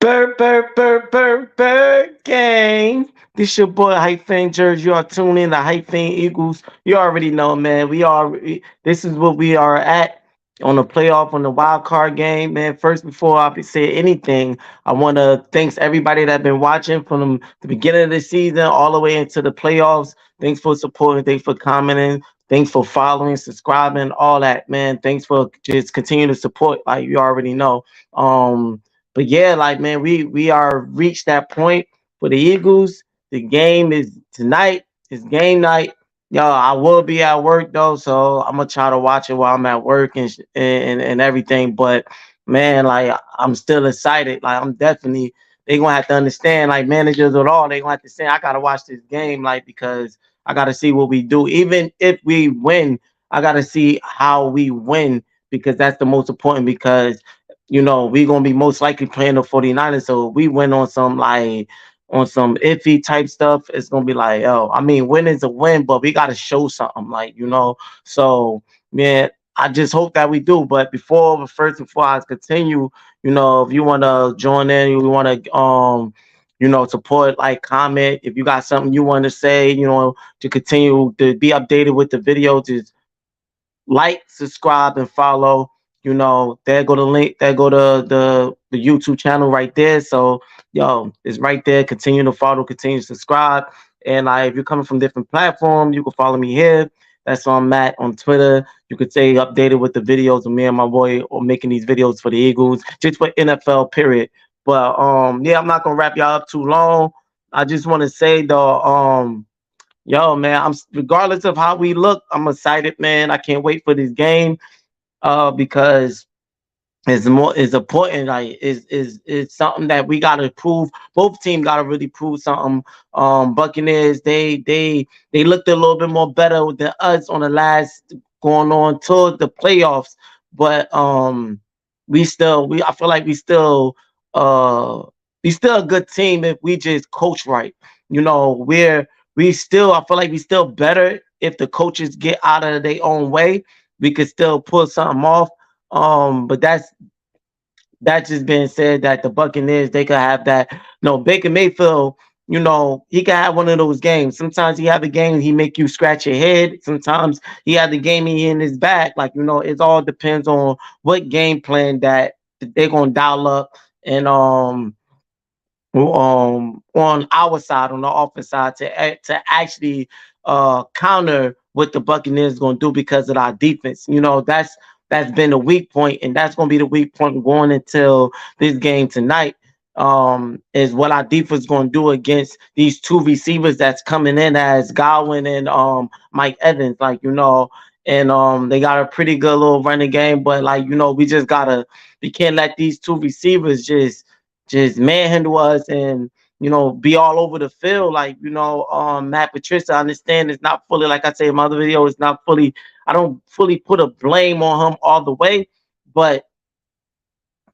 Bird gang. This your boy Hype Fan Jersey. You are tuning in to Hype Fan Eagles. You already know, man. This is what we are at on the playoff on the wild card game, man. First, before I say anything, I want to thanks everybody that been watching from the beginning of the season all the way into the playoffs. Thanks for supporting. Thanks for commenting. Thanks for following, subscribing, all that, man. Thanks for just continuing to support, like you already know. But yeah, like man, we are reached that point for the Eagles. The game is tonight. It's game night. Yo, I will be at work though, so I'm gonna try to watch it while I'm at work and everything. But man, like I'm still excited. Like I'm definitely they gonna have to understand, like managers at all, they gonna have to say I gotta watch this game, like because I gotta see what we do. Even if we win, I gotta see how we win because that's the most important because we're gonna be most likely playing the 49ers. So we went on some iffy type stuff, it's gonna be like, oh, I mean, win is a win, but we gotta show something, like. So man, I just hope that we do. But before I continue, if you wanna join in, you wanna support, like comment. If you got something you want to say, to continue to be updated with the video, just like, subscribe, and follow. There go the link. There go the YouTube channel right there. So, yo, it's right there. Continue to follow. Continue to subscribe. And if you're coming from different platforms, you can follow me here. That's on Matt on Twitter. You could stay updated with the videos of me and my boy or making these videos for the Eagles, just for NFL. Period. But yeah, I'm not gonna wrap y'all up too long. I just want to say though, yo, man, I'm regardless of how we look, I'm excited, man. I can't wait for this game, because it's important. Like is something that we gotta prove. Both teams gotta really prove something. Buccaneers, they looked a little bit more better than us on the last going on to the playoffs, but we I feel like uh we still a good team if we just coach right. We still I feel like we still better if the coaches get out of their own way. We could still pull something off. But that's just being said that the Buccaneers, they could have that. No, Baker Mayfield, he could have one of those games. Sometimes he have a game he make you scratch your head. Sometimes he had the game he in his back. Like, it all depends on what game plan that they're gonna dial up. And on our side, on the offense side, to actually counter what the Buccaneers going to do because of our defense. That's been a weak point, and that's going to be the weak point going until this game tonight. Is what our defense going to do against these two receivers that's coming in as Godwin and Mike Evans, and they got a pretty good little running game, but we can't let these two receivers just manhandle us and be all over the field. Matt Patricia, I understand it's not fully, like I say in my other video, it's not fully, I don't fully put a blame on him all the way, but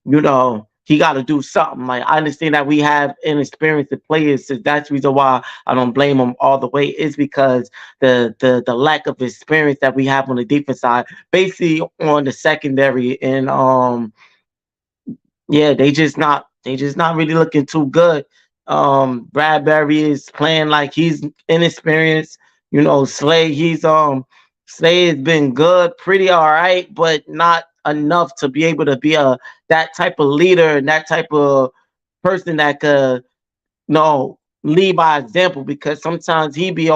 he got to do something. Like, I understand that we have inexperienced players, so that's the reason why I don't blame him all the way. Is because the lack of experience that we have on the defense side, basically on the secondary, and yeah, they just not really looking too good. Bradbury is playing like he's inexperienced. Slay has been good, pretty all right, but not enough to be able to be a that type of leader and that type of person that could lead by example, because sometimes they be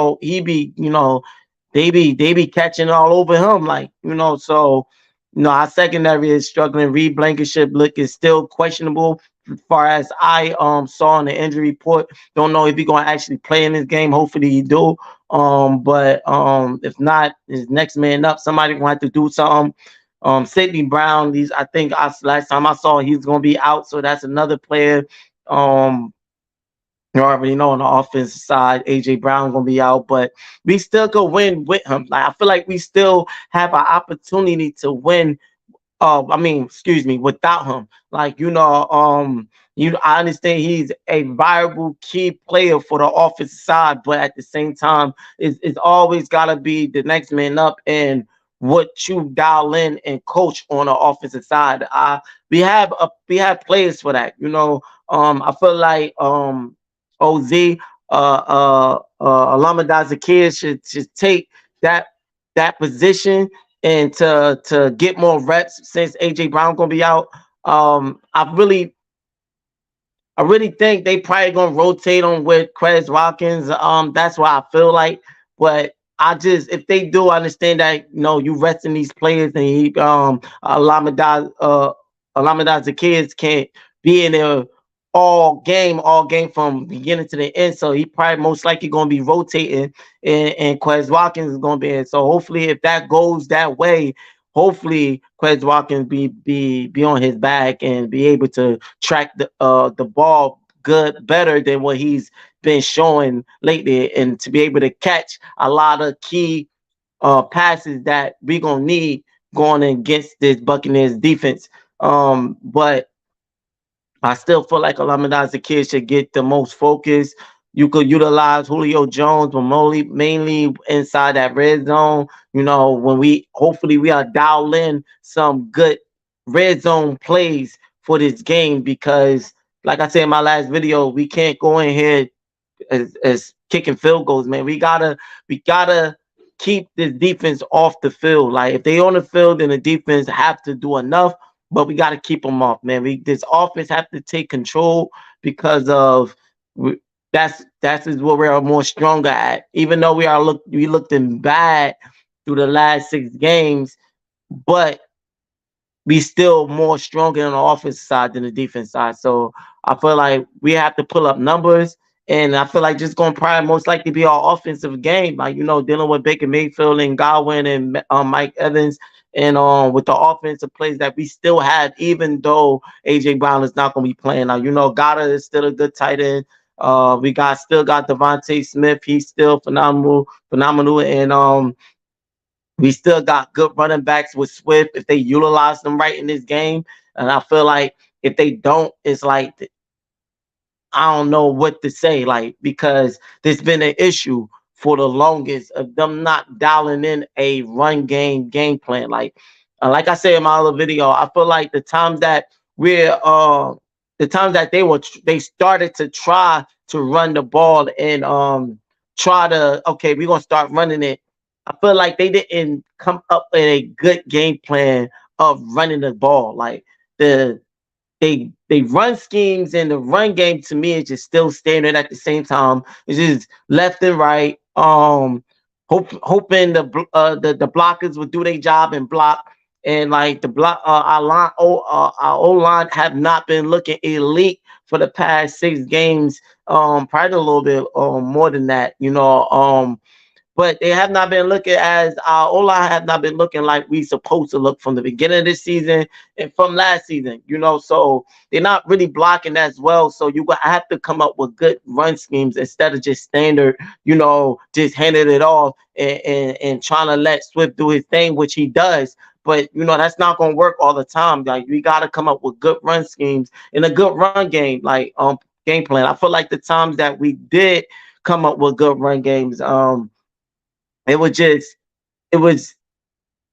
catching all over him, so our secondary is struggling. Reed Blankenship look is still questionable as far as I saw in the injury report. Don't know if he's gonna actually play in this game. Hopefully he do. But if not, his next man up. Somebody gonna have to do something. Sidney Brown, last time I saw he's gonna be out, so that's another player. Um, you already know on the offensive side, AJ Brown gonna be out, but we still could win with him. Like, I feel like we still have an opportunity to win. I mean, excuse me, without him. I understand he's a viable key player for the offensive side, but at the same time, it's always gotta be the next man up. And what you dial in and coach on the offensive side. We have players for that. I feel like Oz Alameda Zakir should take that that position and to get more reps since AJ Brown gonna be out. I really think they probably gonna rotate on with Quez Watkins. That's what I feel like. But I just if they do understand that you resting these players and Alameda the kids can't be in there all game from beginning to the end. So he probably most likely gonna be rotating and Quez Watkins is gonna be in. So hopefully if that goes that way, hopefully Quez Watkins be on his back and be able to track the ball better than what he's been showing lately, and to be able to catch a lot of key passes that we gonna need going against this Buccaneers defense. But I still feel like Alameda Zakir should get the most focus. You could utilize Julio Jones, but mainly inside that red zone. When we hopefully we are dialed in some good red zone plays for this game because, like I said in my last video, we can't go in here as kicking field goals, man. We gotta keep this defense off the field. Like if they on the field, then the defense have to do enough, but we gotta keep them off, man. This offense have to take control because of that's is what we're more stronger at. Even though we looked in bad through the last 6 games, but be still more stronger on the offensive side than the defense side. So I feel like we have to pull up numbers. And I feel like just going to probably most likely be our offensive game, like dealing with Baker Mayfield and Godwin and Mike Evans, and with the offensive plays that we still have, even though AJ Brown is not going to be playing now. Goddard is still a good tight end. We still got Devontae Smith. He's still phenomenal, and we still got good running backs with Swift if they utilize them right in this game. And I feel like if they don't, it's like I don't know what to say, like, because there's been an issue for the longest of them not dialing in a run game plan. Like I said in my other video, I feel like the times that they started to try to run the ball and try to okay, we're gonna start running it. I feel like they didn't come up with a good game plan of running the ball. Like the they run schemes and the run game to me is just still standard at the same time. It's just left and right. Hoping the blockers would do their job and block. And like the block, our O line have not been looking elite for the past 6 games. Probably a little bit more than that. But they have not been looking as our O-line have not been looking like we supposed to look from the beginning of this season and from last season, so they're not really blocking as well. So you have to come up with good run schemes instead of just standard, just handing it off and trying to let Swift do his thing, which he does. But that's not gonna work all the time. Like we gotta come up with good run schemes and a good run game, like game plan. I feel like the times that we did come up with good run games, it was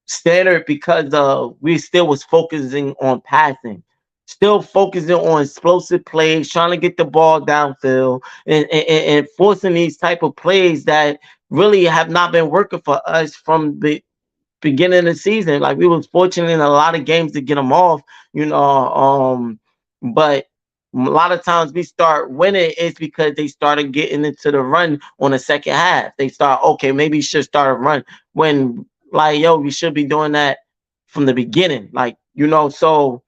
standard because we still was focusing on passing, still focusing on explosive plays, trying to get the ball downfield and forcing these type of plays that really have not been working for us from the beginning of the season. Like we was fortunate in a lot of games to get them off, but a lot of times we start winning is because they started getting into the run on the second half. They start, okay, maybe you should start a run when like, yo, we should be doing that from the beginning. Like, so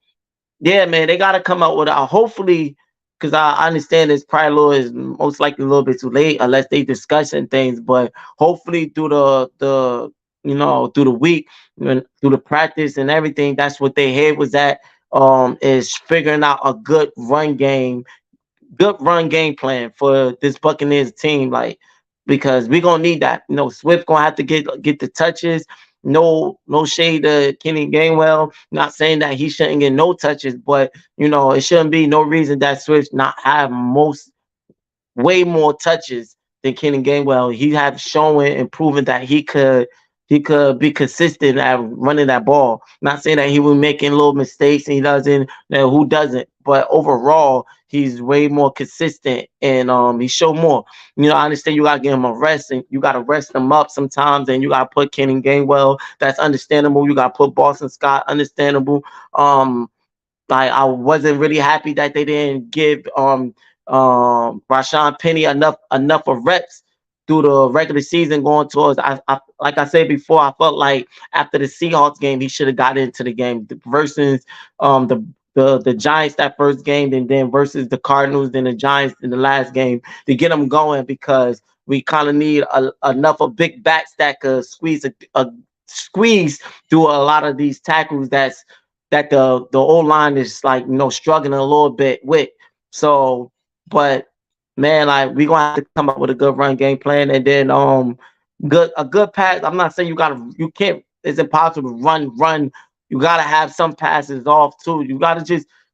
yeah, man, they got to come out with hopefully, because I understand it's probably is most likely a little bit too late unless they discussing things. But hopefully through through the week, through the practice and everything, that's what they head was at. Is figuring out a good run game plan for this Buccaneers team, like because we're gonna need that. Swift gonna have to get the touches. No shade to Kenny Gainwell. Not saying that he shouldn't get no touches, but it shouldn't be no reason that Swift not have way more touches than Kenny Gainwell. He have shown and proven that he could he could be consistent at running that ball. Not saying that he was making little mistakes and he doesn't. Who doesn't? But overall, he's way more consistent and he showed more. I understand you gotta give him a rest and you gotta rest him up sometimes, and you gotta put Kenny Gainwell. That's understandable. You gotta put Boston Scott. Understandable. Um, like I wasn't really happy that they didn't give Rashawn Penny enough of reps through the regular season going towards. I like I said before, I felt like after the Seahawks game, he should have got into the game versus the Giants that first game, and then versus the Cardinals, then the Giants in the last game to get them going because we kind of need enough of big backs that could squeeze through a lot of these tackles that the old line is like struggling a little bit with. So, but man, like we gonna have to come up with a good run game plan, and then a good pass. I'm not saying you can't. It's impossible to run. You gotta have some passes off too.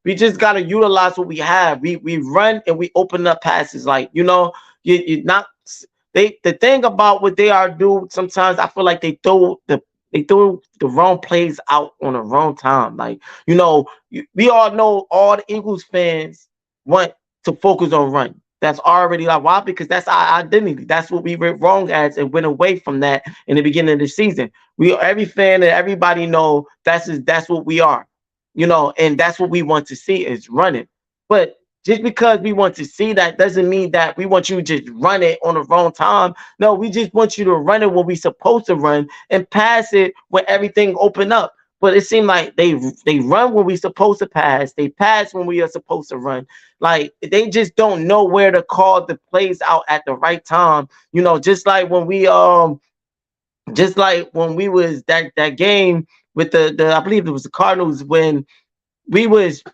We just gotta utilize what we have. We run and we open up passes. Like you not the thing about what they are do sometimes. I feel like they throw the wrong plays out on the wrong time. Like, we all know all the Eagles fans want to focus on run. That's already like why? Because that's our identity. That's what we went wrong as and went away from that in the beginning of the season. Every fan and everybody know that's what we are, and that's what we want to see is running. But just because we want to see that doesn't mean that we want you to just run it on the wrong time. No, we just want you to run it when we supposed to run and pass it when everything open up. But it seemed like they run when we supposed to pass. They pass when we are supposed to run. Like they just don't know where to call the plays out at the right time. Just like when we was that game with the I believe it was the Cardinals when we was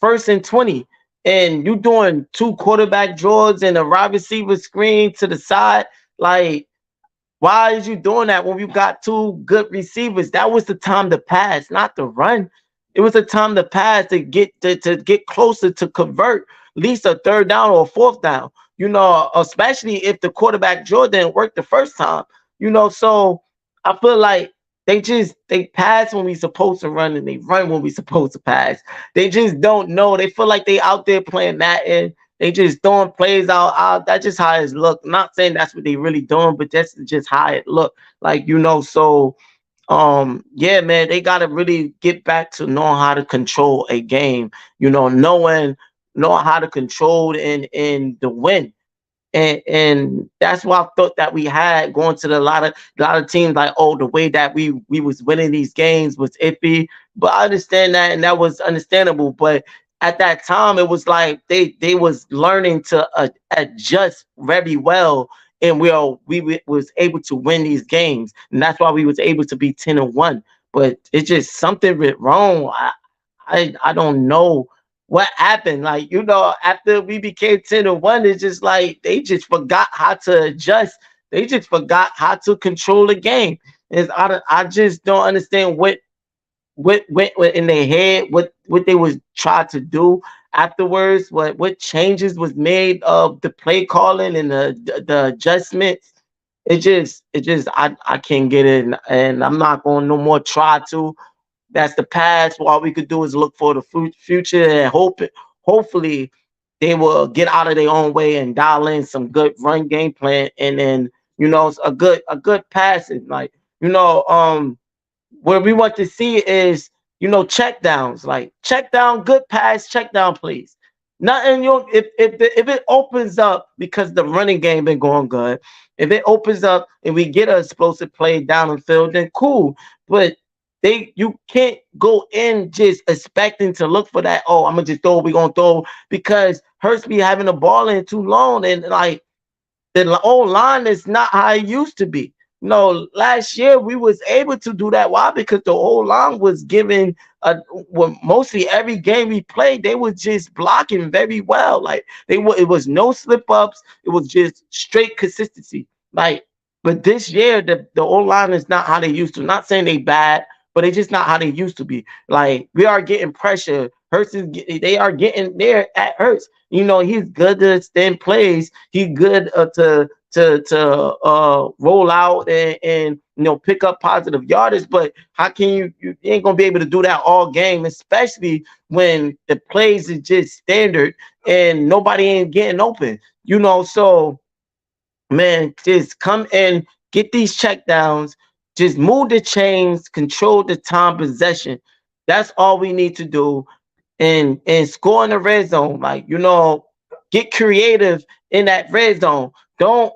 1st and 20 and you doing two quarterback draws and a wide receiver screen to the side. Like, why is you doing that when you got two good receivers? That was the time to pass, not to run. It was the time to pass to get closer to convert at least a third down or a fourth down. Especially if the quarterback draw didn't work the first time. So I feel like they pass when we supposed to run and they run when we supposed to pass. They just don't know. They feel like they out there playing Madden. They just throwing plays out. That's just how it look. Not saying that's what they really doing, but that's just how it look. Like so yeah, man, they gotta really get back to knowing how to control a game. Knowing how to control and the win. And that's why I thought that we had going to a lot of teams like, oh, the way that we was winning these games was iffy. But I understand that, and that was understandable. But at that time, it was like they was learning to adjust very well, and was able to win these games, and that's why we was able to be 10-1. But it's just something went wrong. I don't know what happened. Like, after we became 10-1, it's just like they just forgot how to adjust. They just forgot how to control the game. I just don't understand what went in their head, what they was trying to do afterwards, what changes was made of the play calling and the adjustments. It just I can't get it, and I'm not going to no more try to. That's the past. All we could do is look for the future and hopefully they will get out of their own way and dial in some good run game plan, and then a good passing. Like, what we want to see is, check downs, like check down, good pass, check down, please. Nothing. If it opens up because the running game been going good, if it opens up and we get an explosive play down the field, then cool. But you can't go in just expecting to look for that. Oh, I'm gonna just throw. We gonna throw because Hurts be having the ball in too long, and like the old line is not how it used to be. Last year we was able to do that. Why? Because the old line was giving mostly every game we played, they was just blocking very well. Like it was no slip ups, it was just straight consistency. Like, but this year the old line is not how they used to. Not saying they bad, but it's just not how they used to be. Like, we are getting pressure. They are getting there at Hurts. He's good to extend plays. He's good roll out and pick up positive yardage. But how can you ain't gonna be able to do that all game, especially when the plays is just standard and nobody ain't getting open. So man, just come and get these check downs, just move the chains, control the time possession. That's all we need to do. And score in the red zone. Like, get creative in that red zone. Don't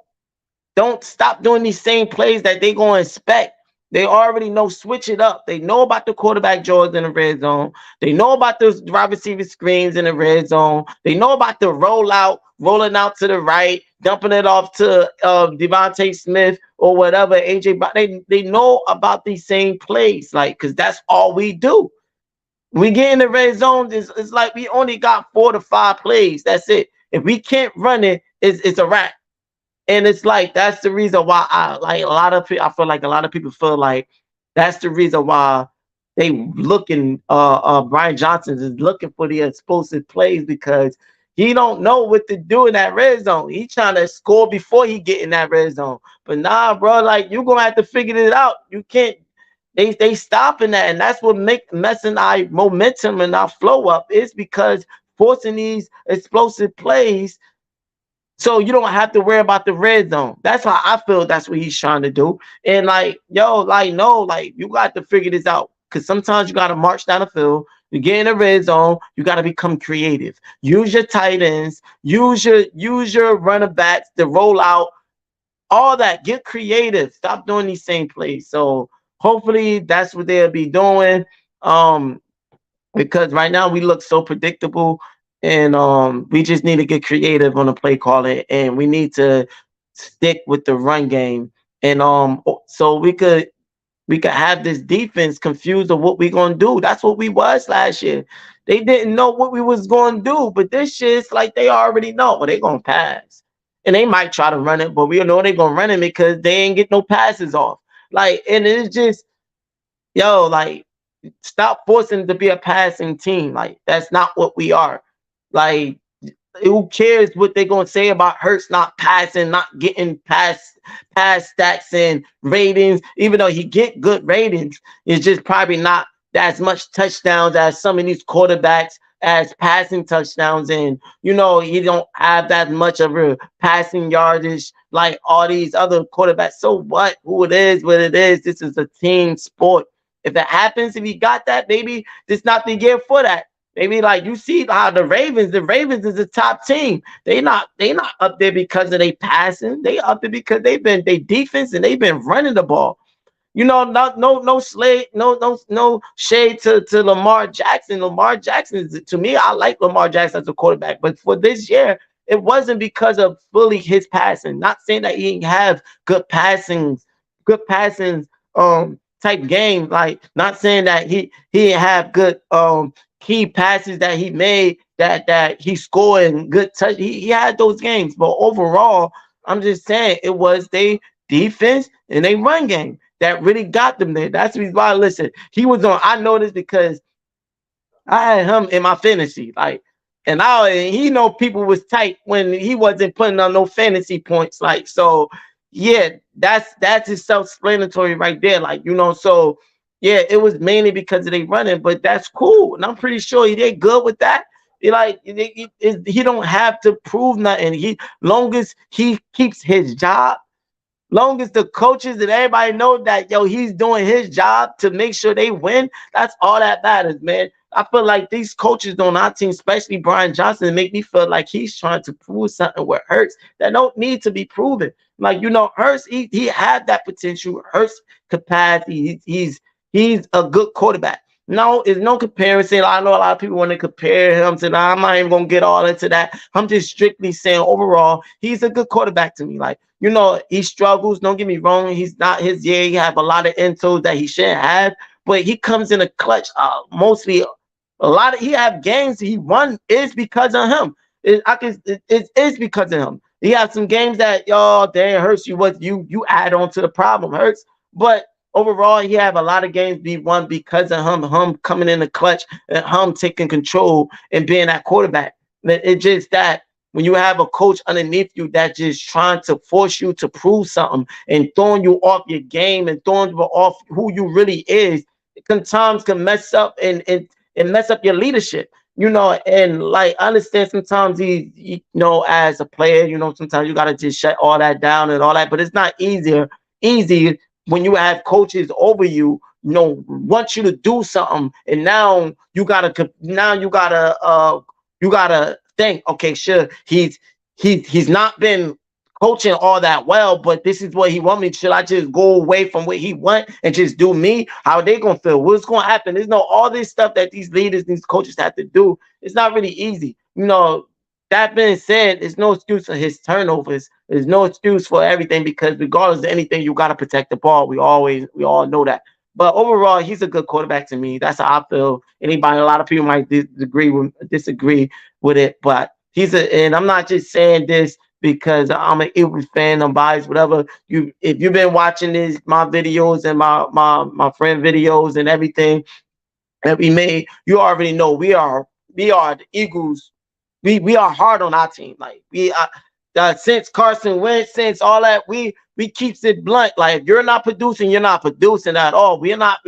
stop doing these same plays that they gonna expect. They already know, switch it up. They know about the quarterback jaws in the red zone. They know about the wide receiver screens in the red zone. They know about the rollout, rolling out to the right, dumping it off to Devontae Smith or whatever, AJ. But they know about these same plays, like, because that's all we do. We get in the red zone. It's like we only got 4 to 5 plays. That's it. If we can't run it, it's a wrap. And it's like that's the reason why I like a lot of people. I feel like a lot of people feel like that's the reason why they looking. Brian Johnson is looking for the explosive plays because he don't know what to do in that red zone. He trying to score before he get in that red zone. But nah, bro, like you gonna have to figure it out. You can't. They stopping that, and that's what make messing our momentum and our flow up is because forcing these explosive plays so you don't have to worry about the red zone. That's how I feel that's what he's trying to do. And like, yo, like, no, like you got to figure this out. Cause sometimes you gotta march down the field, you get in the red zone, you gotta become creative. Use your tight ends, use your running backs, the rollout, all that. Get creative. Stop doing these same plays. So hopefully that's what they'll be doing. Um, because right now we look so predictable and we just need to get creative on the play calling and we need to stick with the run game and so we could have this defense confused of what we gonna do. That's what we was last year. They didn't know what we was gonna do, but this year it's like they already know. Well, they gonna pass. And they might try to run it, but we know they gonna run it because they ain't get no passes off. Like, and it's just, yo, like, stop forcing it to be a passing team. Like, that's not what we are. Like, who cares what they're gonna say about Hurts not passing, not getting pass stats and ratings, even though he get good ratings, it's just probably not as much touchdowns as some of these quarterbacks as passing touchdowns, and he don't have that much of a passing yardage like all these other quarterbacks. So what? Who it is, what it is. This is a team sport. If it happens, if he got that, maybe this not the year for that. Maybe like you see how the Ravens is a top team. They not up there because of they passing. They up there because they defense and they've been running the ball. No slade, no shade to Lamar Jackson. Lamar Jackson is, to me, I like Lamar Jackson as a quarterback, but for this year, it wasn't because of fully his passing. Not saying that he didn't have good passing type game. Like not saying that he didn't have good key passes that he made that he scored and good touch. He had those games, but overall, I'm just saying it was they defense and they run game that really got them there. That's the reason why. Listen, he was on. I know this because I had him in my fantasy, like, and he know people was tight when he wasn't putting on no fantasy points, like, so yeah, that's his self-explanatory right there, like, so yeah, it was mainly because of they running, but that's cool, and I'm pretty sure he did good with that. He don't have to prove nothing. Long as he keeps his job, long as the coaches and everybody know that he's doing his job to make sure they win, that's all that matters, man. I feel like these coaches on our team, especially Brian Johnson, make me feel like he's trying to prove something with Hurts that don't need to be proven. Like, Hurts, he had that potential. Hurts capacity. He's a good quarterback. No, it's no comparison. I know a lot of people want to compare him to that. I'm not even gonna get all into that. I'm just strictly saying overall, he's a good quarterback to me. Like, he struggles. Don't get me wrong. He's not his year. He have a lot of intros that he shouldn't have, but he comes in a clutch. Mostly, a lot of he have games he won is because of him. It is because of him. He have some games that damn hurts you. What you add on to the problem hurts, but overall, he have a lot of games be won because of him coming in the clutch and him taking control and being that quarterback. It's just that when you have a coach underneath you that just trying to force you to prove something and throwing you off your game and throwing you off who you really is, it sometimes can mess up and mess up your leadership. And like I understand sometimes as a player, sometimes you gotta just shut all that down and all that, but it's not easy when you have coaches over you, want you to do something, and now you gotta think, okay, sure, he's not been coaching all that well, but this is what he want me. Should I just go away from what he want and just do me? How are they gonna feel? What's gonna happen? There's no all this stuff that these leaders, these coaches have to do. It's not really easy. That being said, there's no excuse for his turnovers. There's no excuse for everything because regardless of anything, you gotta protect the ball. We all know that. But overall, he's a good quarterback to me. That's how I feel. A lot of people might disagree with it, but and I'm not just saying this because I'm an Eagles fan, I'm biased, whatever. If you've been watching my videos and my friend videos and everything that we made, you already know we are the Eagles. We are hard on our team. Like since Carson Wentz, since all that, we keeps it blunt. Like if you're not producing, you're not producing at all. We're not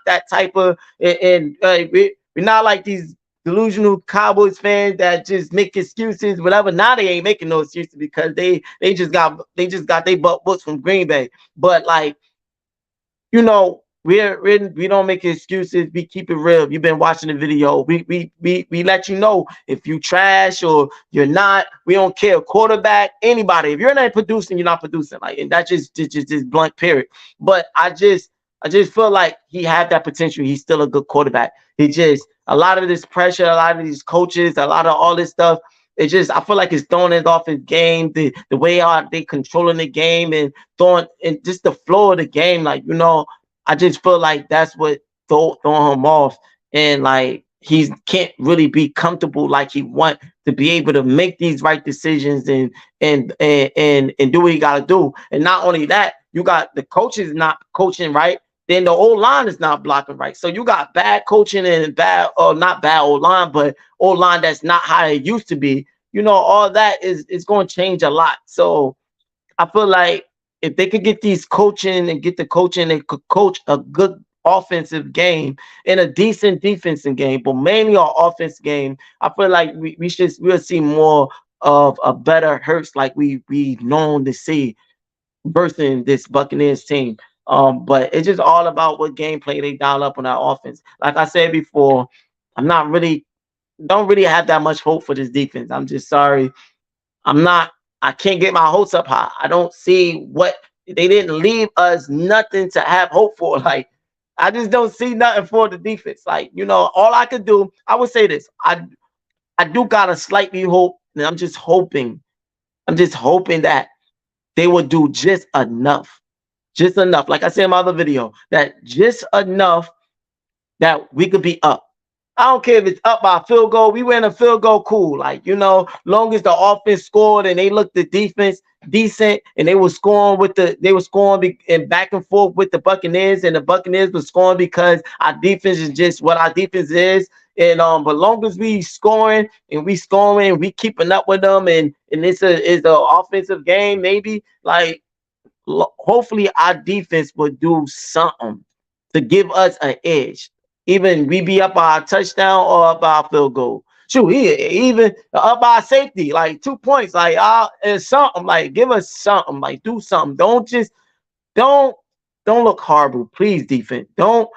that type of we're not like these delusional Cowboys fans that just make excuses, whatever. Now they ain't making no excuses because they just got their butt books from Green Bay. But like we don't make excuses. We keep it real. You've been watching the video. We let you know if you trash or you're not. We don't care. Quarterback, anybody. If you're not producing, you're not producing. Like, and that's just blunt period. But I just feel like he had that potential. He's still a good quarterback. He just a lot of this pressure, a lot of these coaches, a lot of all this stuff. I feel like it's throwing it off his game. The way how they controlling the game and throwing and just the flow of the game. Like I just feel like that's what throwing him off, and like he can't really be comfortable like he want to be able to make these right decisions and do what he got to do. And not only that, you got the coaches not coaching right. Then the old line is not blocking right. So you got bad coaching and bad, or not bad old line, but old line that's not how it used to be. All that is going to change a lot. So I feel like if they could get these coaching and get the coaching, they could coach a good offensive game and a decent defensive game, but mainly our offense game. I feel like we'll see more of a better Hurts like we known to see versus this Buccaneers team. But it's just all about what gameplay they dial up on our offense. Like I said before, I'm not really don't really have that much hope for this defense. I'm just sorry. I'm not. I can't get my hopes up high. I don't see what they didn't leave us nothing to have hope for. Like I just don't see nothing for the defense. Like all I could do. I would say this. I do got a slightly hope, and I'm just hoping. I'm just hoping that they will do just enough. Like I said in my other video, that just enough that we could be up. I don't care if it's up by a field goal. We win a field goal, cool. Like, long as the offense scored and they looked the defense decent and they were scoring and back and forth with the Buccaneers, and the Buccaneers were scoring because our defense is just what our defense is. And but long as we keeping up with them, and it's a offensive game, maybe like hopefully our defense will do something to give us an edge. Even we be up by a touchdown or up by a field goal. Shoot, even up by safety, like 2 points, like and something, like give us something, like do something. Don't don't look horrible, please, defense. Don't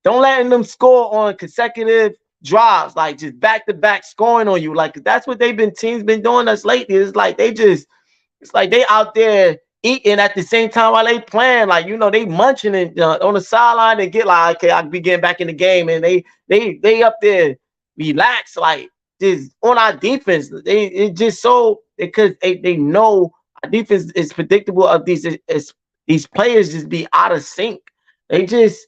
letting them score on consecutive drives, like just back to back scoring on you. Like that's what teams been doing us lately. It's like they out there eating at the same time while they playing. Like they munching on the sideline and get like, okay, I can be getting back in the game, and they up there relax like this on our defense. It just so because they know our defense is predictable. Of these players just be out of sync. They just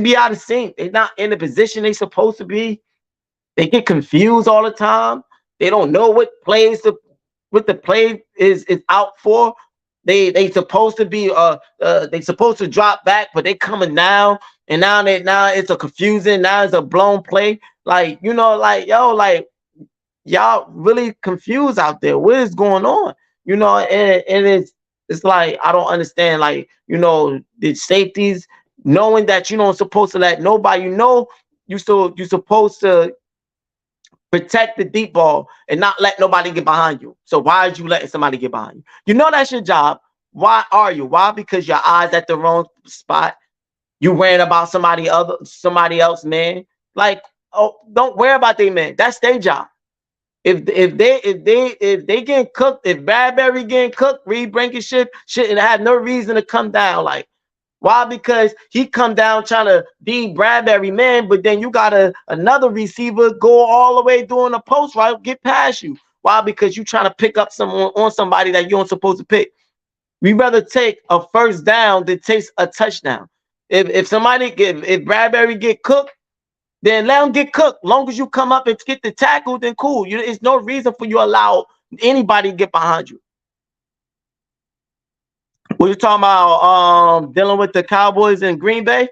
be out of sync. They're not in the position they supposed to be. They get confused all the time. They don't know what the play is out for. They supposed to be they supposed to drop back, but they coming down, and now it's a confusing. Now it's a blown play. Like like y'all really confused out there. What is going on? And it's like I don't understand. Like, the safeties knowing that you don't supposed to let nobody you supposed to protect the deep ball and not let nobody get behind you. So why are you letting somebody get behind you? You know that's your job. Why are you? Why? Because your eyes at the wrong spot. You worrying about somebody else, man. Like, oh, don't worry about they man. That's their job. If they getting cooked, if Bradbury getting cooked, Reed Blankenship shouldn't have no reason to come down. Like, why? Because he come down trying to be Bradbury, man, but then you got another receiver go all the way doing a post right, get past you. Why? Because you trying to pick up someone on somebody that you don't supposed to pick. We rather take a first down than take a touchdown. If Bradbury get cooked, then let him get cooked. Long as you come up and get the tackle, then cool. It's no reason for you to allow anybody to get behind you. What you talking about? Dealing with the Cowboys in Green Bay.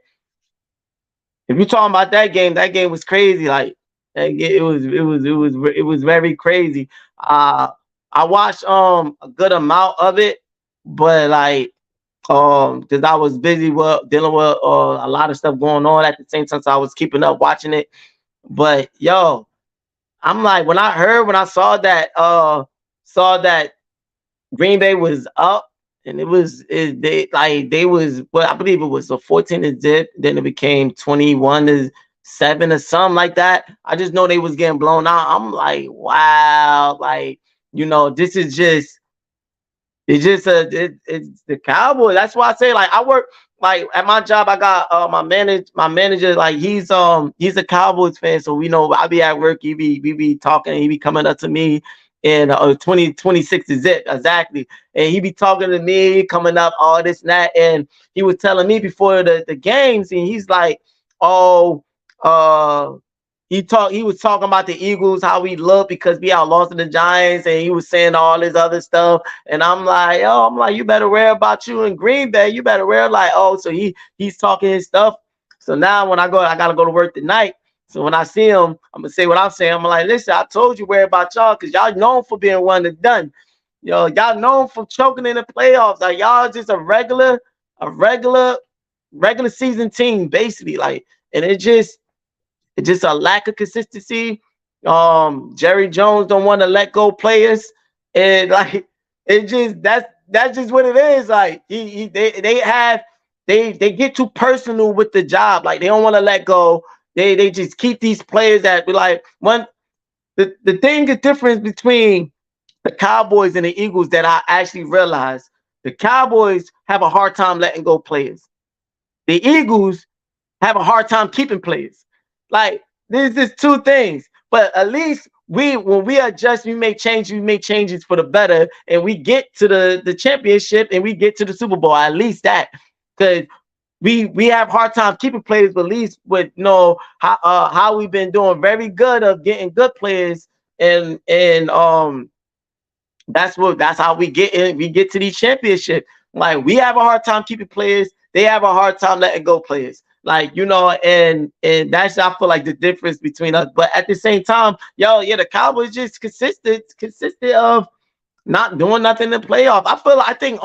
If you're talking about that game was crazy. Like, it was very crazy. I watched a good amount of it, but like because I was busy with dealing with a lot of stuff going on at the same time, so I was keeping up watching it. But yo, I'm like, when I saw that Green Bay was up, and I believe it was a 14 to zip, then it became 21-7 or something like that. I just know they was getting blown out. I'm like, wow, like, this is just it's the Cowboys. That's why I say, like, I work like at my job. I got my manager, like, he's a Cowboys fan, so we know I be at work. We be talking. He be coming up to me in 2026 is it exactly, and he be talking to me, coming up all this and that, and he was telling me before the games, and he's like, oh, uh he was talking about the Eagles, how we look because we out lost to the Giants, and he was saying all this other stuff. And I'm like, you better worry about you in Green Bay. You better worry, like, oh, so he's talking his stuff. So now when I gotta go to work tonight. So when I see him, I'm gonna say what I'm saying. I'm like, listen, I told you worry about y'all because y'all known for being one and done. Y'all known for choking in the playoffs. Like, y'all just a regular season team, basically. Like, and it's just a lack of consistency. Jerry Jones don't want to let go players, and like, that's just what it is. Like, they get too personal with the job. Like, they don't want to let go. They just keep these players that be like one. The thing, the difference between the Cowboys and the Eagles that I actually realized, the Cowboys have a hard time letting go players. The Eagles have a hard time keeping players. Like, there's just two things. But at least when we adjust, we make changes for the better, and we get to the championship and we get to the Super Bowl. At least that, because we have hard time keeping players, but at least with how we've been doing very good of getting good players, and that's how we get in. We get to these championships. Like, we have a hard time keeping players. They have a hard time letting go players. Like, and that's, I feel like, the difference between us. But at the same time, yeah, the Cowboys just consistent of not doing nothing in the playoff. I think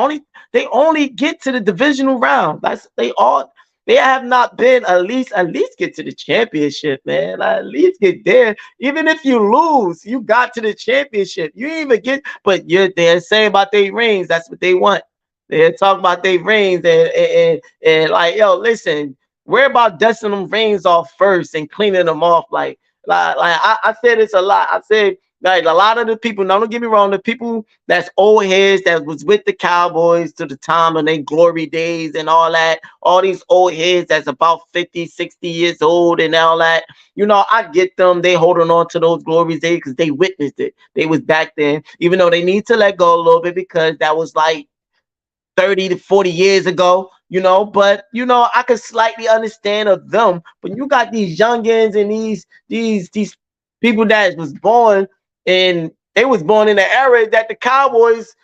they only get to the divisional round. They have not been at least get to the championship, man. Like, at least get there. Even if you lose, you got to the championship. You didn't even get, but they're saying about their rings. That's what they want. They're talking about their rings, and like, yo, listen, we're about dusting them rings off first and cleaning them off. Like I said this a lot. I said, like, a lot of the people, now don't get me wrong, the people that's old heads that was with the Cowboys to the time of their glory days and all that, all these old heads that's about 50, 60 years old and all that, I get them. They holding on to those glory days because they witnessed it. They was back then, even though they need to let go a little bit because that was like 30 to 40 years ago, but I could slightly understand of them. But you got these youngins and these people that was born, and they was born in the era that the Cowboys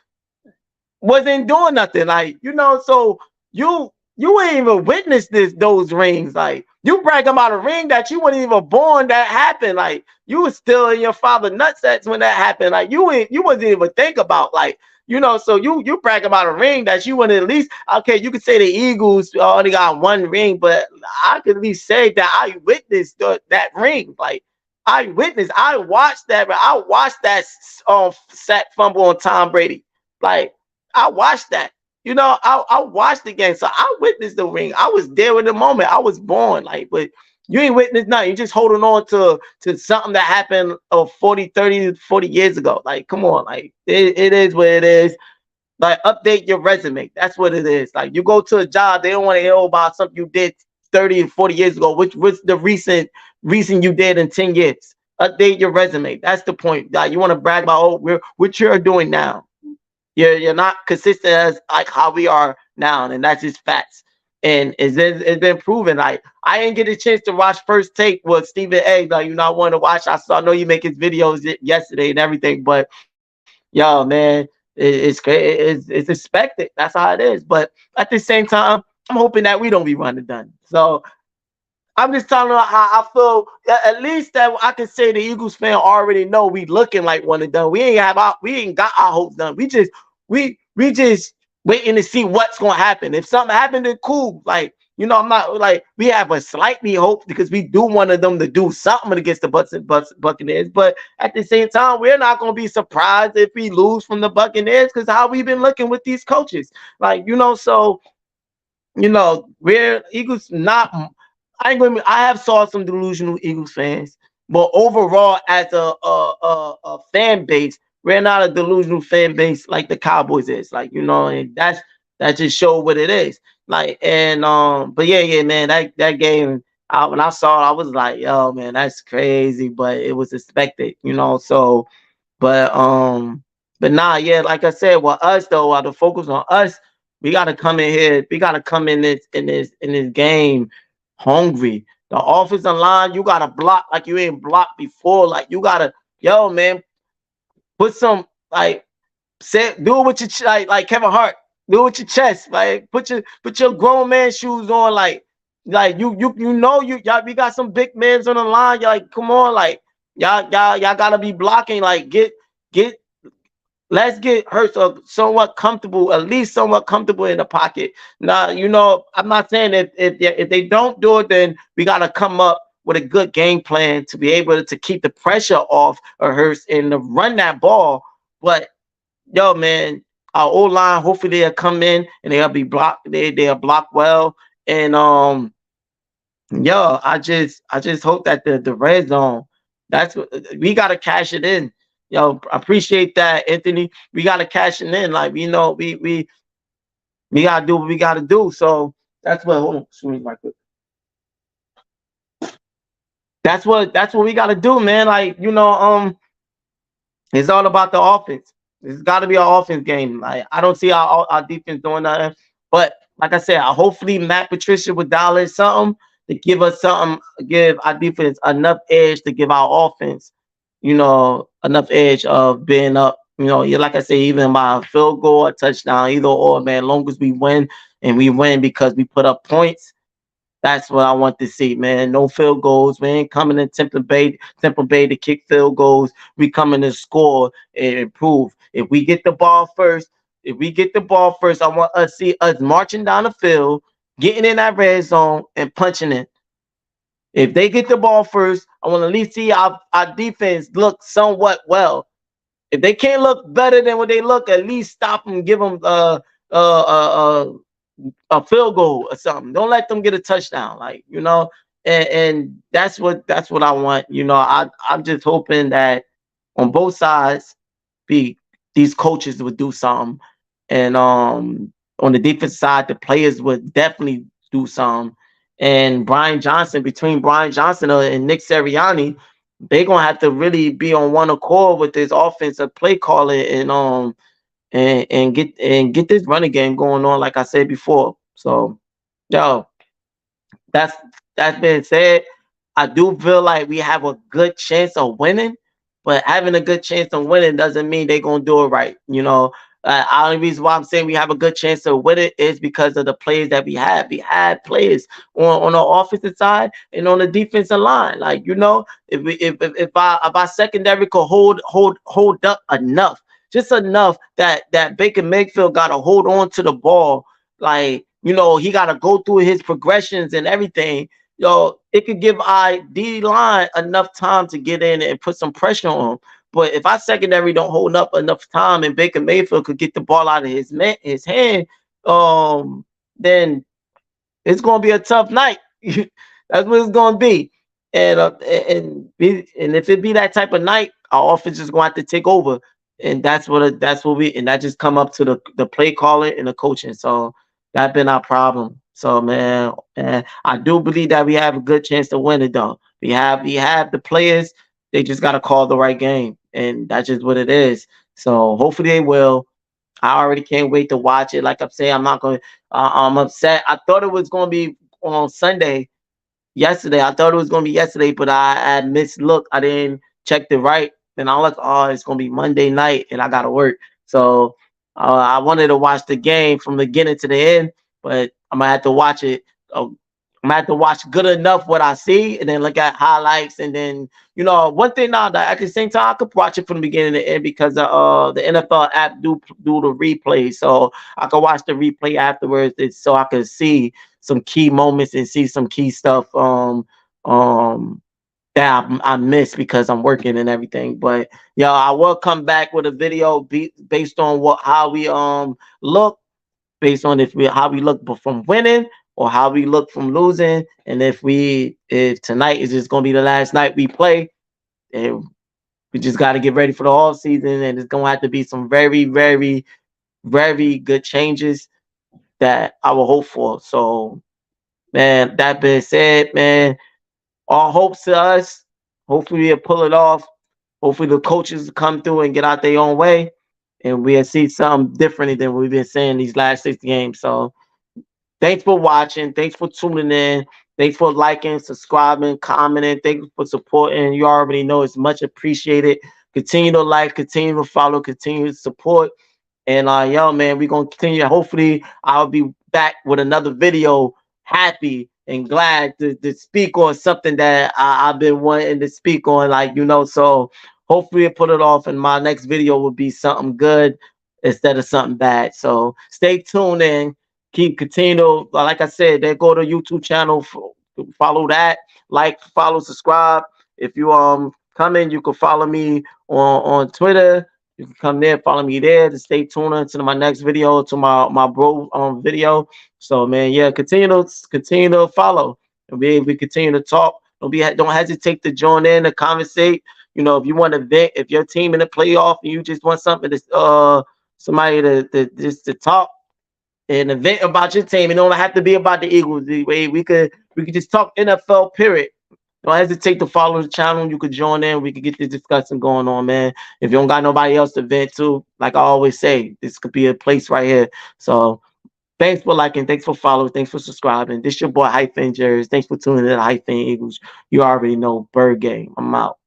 wasn't doing nothing. Like, so you you ain't even witnessed those rings. Like you brag about a ring that you weren't even born that happened. Like you was still in your father nutsacks when that happened. Like you wasn't even think about like. So you brag about a ring that you want at least okay. You could say the Eagles only got one ring, but I could at least say that I witnessed that ring. Like I witnessed, I watched that. I watched that sack fumble on Tom Brady. Like I watched that. I watched the game, so I witnessed the ring. I was there in the moment. I was born, like, but you ain't witnessed nothing. You just holding on to something that happened 40, 30, 40 years ago. Like, come on, like it is what it is. Like, update your resume. That's what it is. Like, you go to a job, they don't want to hear about something you did 30 and 40 years ago. What's the recent you did in 10 years? Update your resume. That's the point. Like, you want to brag about what you're doing now. You're not consistent as like how we are now, and that's just facts. And it's been proven. Like I didn't get a chance to watch First Take with Stephen A. Like I wanted to watch. I know you make his videos yesterday and everything, but yo, man, it's great. It's expected. That's how it is. But at the same time, I'm hoping that we don't be running done. So I'm just telling you how I feel. At least that I can say the Eagles fan already know we looking like one and done. We ain't got our hopes done. We just waiting to see what's gonna happen. If something happened, then cool. Like I'm not like we have a slightly hope because we do want them to do something against the Buccaneers. But at the same time, we're not gonna be surprised if we lose from the Buccaneers because how we've been looking with these coaches. Like so we're Eagles not. I ain't gonna. I have saw some delusional Eagles fans, but overall, as a fan base, we're not a delusional fan base like the Cowboys is. Like and that just showed what it is. Like but yeah, man, that game. When I saw it, I was like, yo, man, that's crazy, but it was expected. So but nah, yeah, like I said, with us though, while the focus on us, we gotta come in here. We gotta come in this game hungry. The offensive line, you gotta block like you ain't blocked before. Like you gotta, yo, man, put some like do it with your like Kevin Hart. Do it with your chest. Like put your grown man shoes on. Like y'all we got some big men on the line. Y'all like come on, like y'all gotta be blocking. Like get let's get Hurts somewhat comfortable, at least somewhat comfortable in the pocket. Now, I'm not saying if they don't do it, then we gotta come up with a good game plan to be able to keep the pressure off of Hurts and to run that ball. But yo, man, our O line, hopefully they'll come in and they'll be blocked. They'll block well. And yo, I just hope that the red zone, that's what we gotta cash it in. Yo, I appreciate that, Anthony. We gotta cash it in. Like we gotta do what we gotta do. So that's what hold on, excuse me, right quick. That's what we gotta do, man. Like, it's all about the offense. It's got to be an offense game. Like I don't see our defense doing nothing. But like I said, hopefully Matt Patricia would dial in something to give us something, give our defense enough edge to give our offense, enough edge of being up. Like I say, even by a field goal or touchdown, either or, man. Long as we win and we win because we put up points, that's what I want to see, man. No field goals. We ain't coming in Tampa Bay to kick field goals. We coming to score and improve. If we get the ball first, I want us see us marching down the field, getting in that red zone and punching it. If they get the ball first, I want to at least see our defense look somewhat well. If they can't look better than what they look, at least stop them, give them a field goal or something. Don't let them get a touchdown, like and that's what I want. I'm just hoping that on both sides, be these coaches would do something, and on the defense side, the players would definitely do something. And between Brian Johnson and Nick Sirianni, they're gonna have to really be on one accord with this offensive play calling and get this running game going on, like I said before. So, yo, that's that being said, I do feel like we have a good chance of winning, but having a good chance of winning doesn't mean they're gonna do it right. Only reason why I'm saying we have a good chance to win it is because of the players that we have. We had players on the offensive side and on the defensive line. Like, if our secondary could hold up enough, just enough that Baker Mayfield got to hold on to the ball. Like, he got to go through his progressions and everything. It could give our D line enough time to get in and put some pressure on him. But if our secondary don't hold up enough time and Baker Mayfield could get the ball out of his hand, then it's gonna be a tough night. That's what it's gonna be. And if it be that type of night, our offense is gonna have to take over. And that just come up to the play calling and the coaching. So that's been our problem. So man, I do believe that we have a good chance to win it though. We have the players, they just gotta call the right game. And that's just what it is. So hopefully they will. I already can't wait to watch it. Like I'm saying, I'm not going. I'm upset. I thought it was going to be on Sunday. Yesterday, I thought it was going to be yesterday, but I had mislooked. I didn't check it right. Then I was, oh, it's going to be Monday night, and I got to work. So I wanted to watch the game from the beginning to the end, but I'm gonna have to watch it. I'm gonna have to watch good enough what I see, and then look at highlights, and then one thing now that at the same time I could watch it from the beginning to end because the NFL app do the replay, so I could watch the replay afterwards, so I could see some key moments and see some key stuff um that I missed because I'm working and everything. But I will come back with a video based on how we look, based on how we look from winning or how we look from losing, and if tonight is just gonna be the last night we play, and we just got to get ready for the off season, and it's gonna have to be some very, very, very good changes that I will hope for. So, man, that being said, man, all hopes to us. Hopefully we'll pull it off. Hopefully the coaches come through and get out their own way, and we'll see something different than we've been saying these last 6 games. So thanks for watching. Thanks for tuning in. Thanks for liking, subscribing, commenting. Thanks for supporting. You already know it's much appreciated. Continue to like, continue to follow, continue to support. And man, we're gonna continue. Hopefully, I'll be back with another video, happy and glad to speak on something that I've been wanting to speak on. So hopefully, I put it off, and my next video will be something good instead of something bad. So stay tuned in. Continue to, like I said, they go to YouTube channel, follow that, like, follow, subscribe. If you come in, you can follow me on Twitter. You can come there, follow me there to stay tuned into my next video, to my bro video. So man, yeah, continue to follow, and we continue to talk. Don't hesitate to join in to conversate. If you want to vent, if your team in the playoff and you just want something to somebody to talk and event about your team. It don't have to be about the Eagles. We could just talk NFL. Period. Don't hesitate to follow the channel. You could join in. We could get this discussion going on, man. If you don't got nobody else to vent to, like I always say, this could be a place right here. So thanks for liking. Thanks for following. Thanks for subscribing. This your boy Hyphen Jerry. Thanks for tuning in to Hyphen Eagles. You already know Bird Game. I'm out.